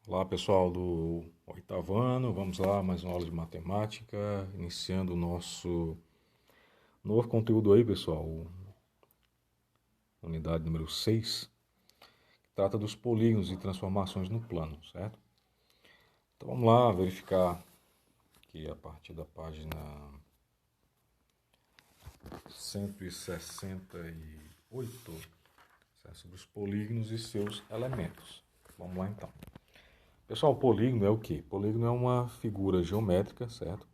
Olá pessoal do oitavo ano, vamos lá, mais uma aula de matemática, iniciando o nosso novo conteúdo aí pessoal, unidade número 6, que trata dos polígonos e transformações no plano, certo? Então vamos lá verificar aqui a partir da página 168, certo? Sobre os polígonos e seus elementos. Vamos lá então. Pessoal, polígono é o quê? Polígono é uma figura geométrica, certo?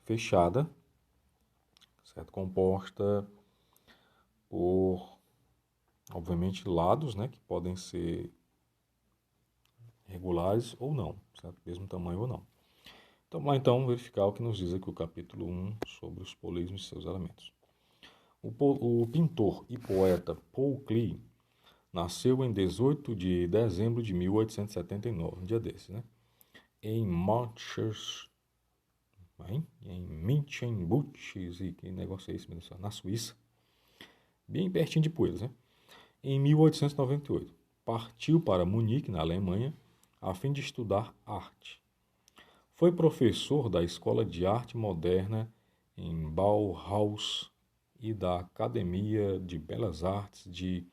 Fechada, certo? Composta por, obviamente, lados, né? Que podem ser regulares ou não, certo? Mesmo tamanho ou não. Então, vamos lá então verificar o que nos diz aqui o capítulo 1 sobre os polígonos e seus elementos. O pintor e poeta Paul Klee nasceu em 18 de dezembro de 1879, um dia desse, né? Em Manchester, em Münchenbuchsee, e que negócio é esse, meu Deus, na Suíça, bem pertinho de Poeiras, né? Em 1898, partiu para Munique, na Alemanha, a fim de estudar arte. Foi professor da Escola de Arte Moderna em Bauhaus e da Academia de Belas Artes de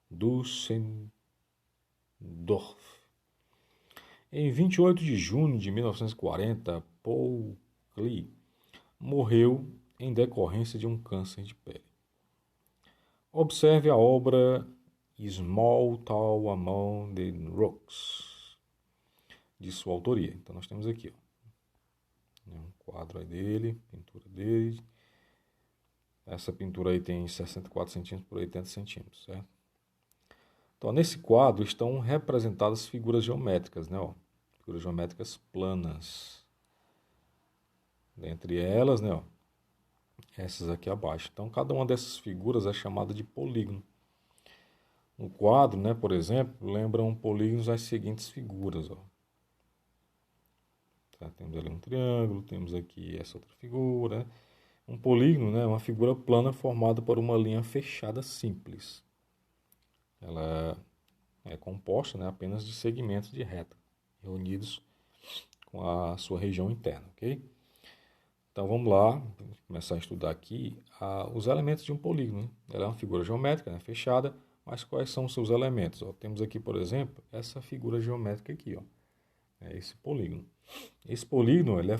Düsseldorf. Em 28 de junho de 1940, Paul Klee morreu em decorrência de um câncer de pele. Observe a obra Small Town Among the Rocks, de sua autoria. Então nós temos aqui um quadro aí dele, pintura dele. Essa pintura aí tem 64 centímetros por 80 centímetros, certo? Então nesse quadro estão representadas figuras geométricas, né? Figuras geométricas planas. Dentre elas, né? Essas aqui abaixo. Então cada uma dessas figuras é chamada de polígono. No quadro, né, por exemplo, lembram polígonos as seguintes figuras. Tá? Temos ali um triângulo, temos aqui essa outra figura. Né? Um polígono, né, é uma figura plana formada por uma linha fechada simples. Ela é composta, né, apenas de segmentos de reta, reunidos com a sua região interna. Ok? Então vamos lá, começar a estudar aqui os elementos de um polígono. Né? Ela é uma figura geométrica, né, fechada, mas quais são os seus elementos? Temos aqui, por exemplo, essa figura geométrica aqui. É esse polígono. Esse polígono ele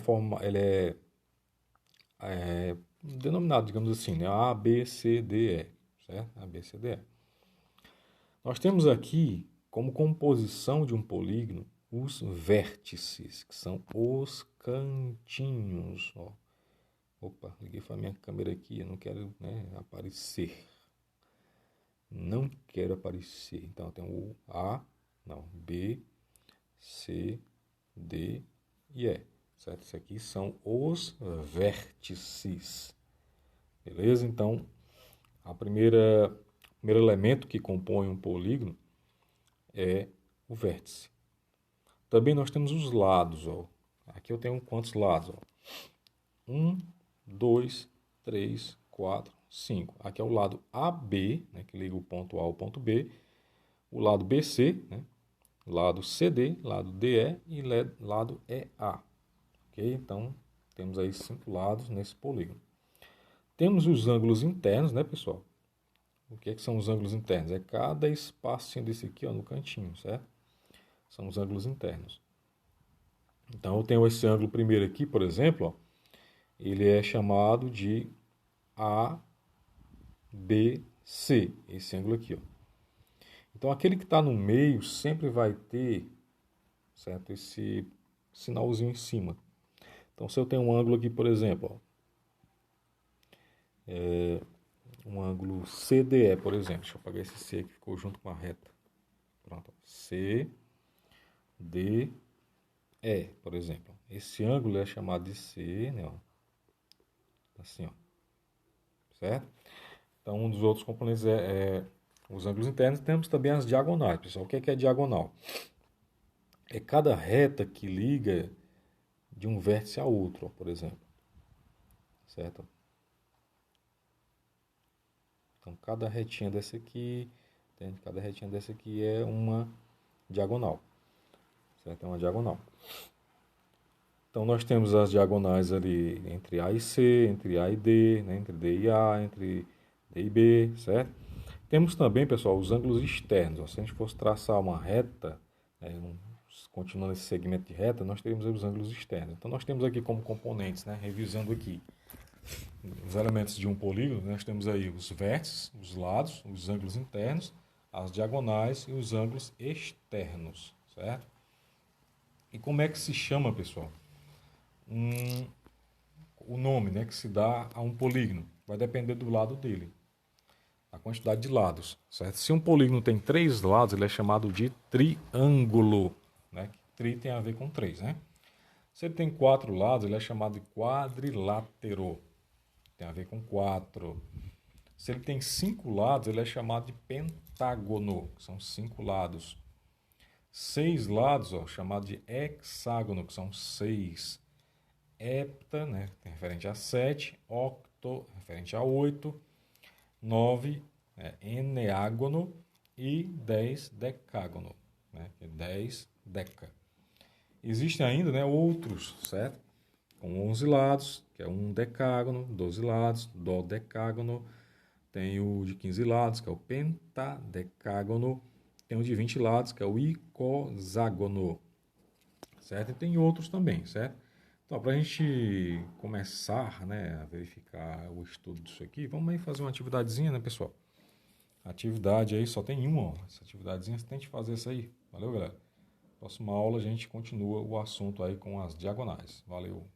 é denominado, digamos assim, né? A, B, C, D, E. Certo? A, B, C, D, E. Nós temos aqui, como composição de um polígono, os vértices, que são os cantinhos. Ó. Opa, liguei para a minha câmera aqui, eu não quero, né, aparecer. Não quero aparecer. Então, tem o A, não, B, C, D e E. Certo? Isso aqui são os vértices. Beleza? Então, o primeiro elemento que compõe um polígono é o vértice. Também nós temos os lados. Ó. Aqui eu tenho quantos lados? Ó? 1, 2, 3, 4, 5. Aqui é o lado AB, né, que liga o ponto A ao ponto B. O lado BC, né, lado CD, lado DE e lado EA. Okay? Então, temos aí 5 lados nesse polígono. Temos os ângulos internos, né, pessoal? O que são os ângulos internos? É cada espacinho desse aqui, ó, no cantinho, certo? São os ângulos internos. Então, eu tenho esse ângulo primeiro aqui, por exemplo, ó, ele é chamado de ABC, esse ângulo aqui, ó. Então, aquele que está no meio sempre vai ter, certo, esse sinalzinho em cima. Então, se eu tenho um ângulo aqui, por exemplo, ó, um ângulo CDE, por exemplo. Deixa eu apagar esse C que ficou junto com a reta. Pronto. C, D, E, por exemplo. Esse ângulo é chamado de C, né? Ó. Assim, ó. Certo? Então, um dos outros componentes é os ângulos internos. Temos também as diagonais, pessoal. O que é diagonal? É cada reta que liga de um vértice a outro, ó, por exemplo. Certo? Então, cada retinha dessa aqui é uma diagonal. certo? É uma diagonal. Então, nós temos as diagonais ali entre A e C, entre A e D, né? Entre D e A, entre D e B, certo? Temos também, pessoal, os ângulos externos. Se a gente fosse traçar uma reta, continuando esse segmento de reta, nós teríamos os ângulos externos. Então, nós temos aqui como componentes, né? Revisando aqui, os elementos de um polígono, nós temos aí os vértices, os lados, os ângulos internos, as diagonais e os ângulos externos, certo? E como é que se chama, pessoal? O nome, né, que se dá a um polígono vai depender do lado dele, a quantidade de lados, certo? Se um polígono tem 3 lados, ele é chamado de triângulo, né? Tri tem a ver com 3, né? Se ele tem 4 lados, ele é chamado de quadrilátero, tem a ver com 4. Se ele tem 5 lados, ele é chamado de pentágono, que são 5 lados. 6 lados, chamado de hexágono, que são 6. Hepta, né, referente a 7, octo, referente a 8, 9, eneágono e 10, decágono, né, 10 deca. Existem ainda, né, outros, certo? Com 11 lados, que é um decágono, 12 lados, dodecágono, tem o de 15 lados, que é o pentadecágono, tem o de 20 lados, que é o icoságono, certo? E tem outros também, certo? Então, para a gente começar, né, a verificar o estudo disso aqui, vamos aí fazer uma atividadezinha, né, pessoal? A atividade aí só tem uma, ó. Essa atividadezinha você tem que fazer isso aí. Valeu, galera? Próxima aula a gente continua o assunto aí com as diagonais. Valeu!